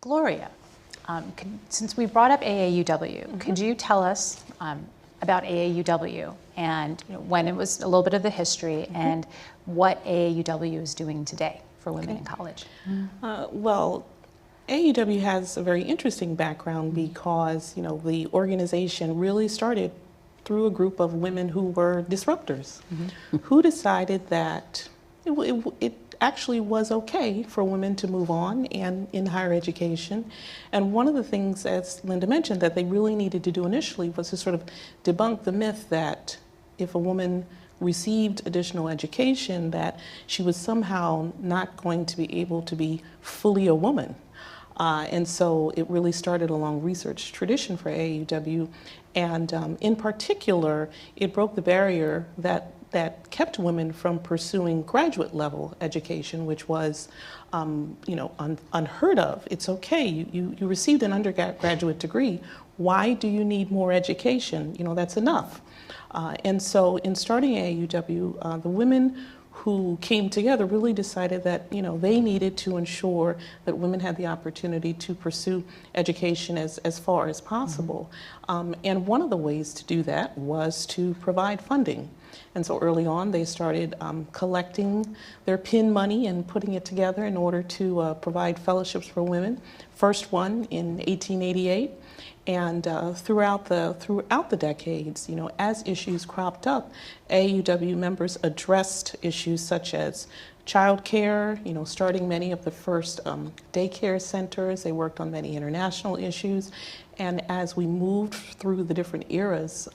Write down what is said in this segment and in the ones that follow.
Gloria, since we brought up AAUW, could you tell us about AAUW and when it was, a little bit of the history, and what AAUW is doing today for women in college? Well, AAUW has a very interesting background because the organization really started through a group of women who were disruptors, who decided that it actually was okay for women to move on and in higher education. And one of the things, as Linda mentioned, that they really needed to do initially was to sort of debunk the myth that if a woman received additional education, that she was somehow not going to be able to be fully a woman. And so it really started a long research tradition for AAUW, and in particular, it broke the barrier that kept women from pursuing graduate level education, which was unheard of. It's okay, you received an undergraduate degree. Why do you need more education? That's enough. And so in starting AAUW, the women who came together really decided that they needed to ensure that women had the opportunity to pursue education as far as possible. And one of the ways to do that was to provide funding. And so early on they started collecting their PIN money and putting it together in order to provide fellowships for women. First one in 1888. And throughout the decades, as issues cropped up, AAUW members addressed issues such as child care, starting many of the first daycare centers. They worked on many international issues. And as we moved through the different eras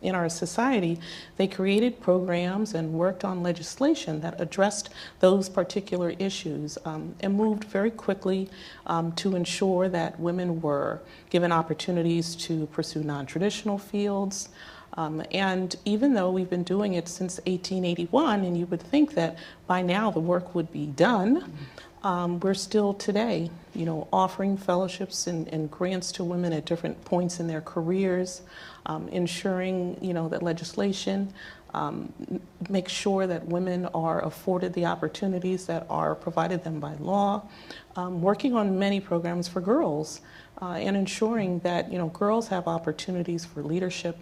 in our society, they created programs and worked on legislation that addressed those particular issues and moved very quickly to ensure that women were given opportunities to pursue non-traditional fields. And even though we've been doing it since 1881, and you would think that by now the work would be done, we're still today, offering fellowships and grants to women at different points in their careers, ensuring, that legislation makes sure that women are afforded the opportunities that are provided them by law, working on many programs for girls, and ensuring that, girls have opportunities for leadership.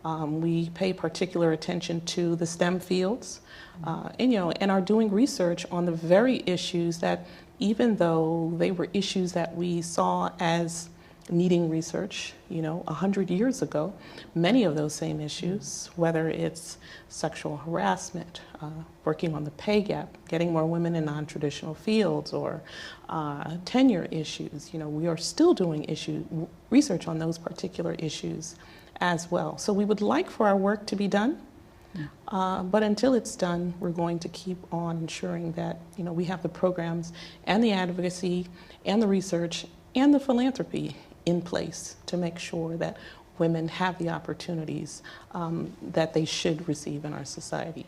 We pay particular attention to the STEM fields, and are doing research on the very issues that, even though they were issues that we saw as needing research, 100 years ago, many of those same issues, whether it's sexual harassment, working on the pay gap, getting more women in non-traditional fields, or tenure issues, we are still doing research on those particular issues as well. So we would like for our work to be done, but until it's done, we're going to keep on ensuring that we have the programs and the advocacy and the research and the philanthropy in place to make sure that women have the opportunities that they should receive in our society.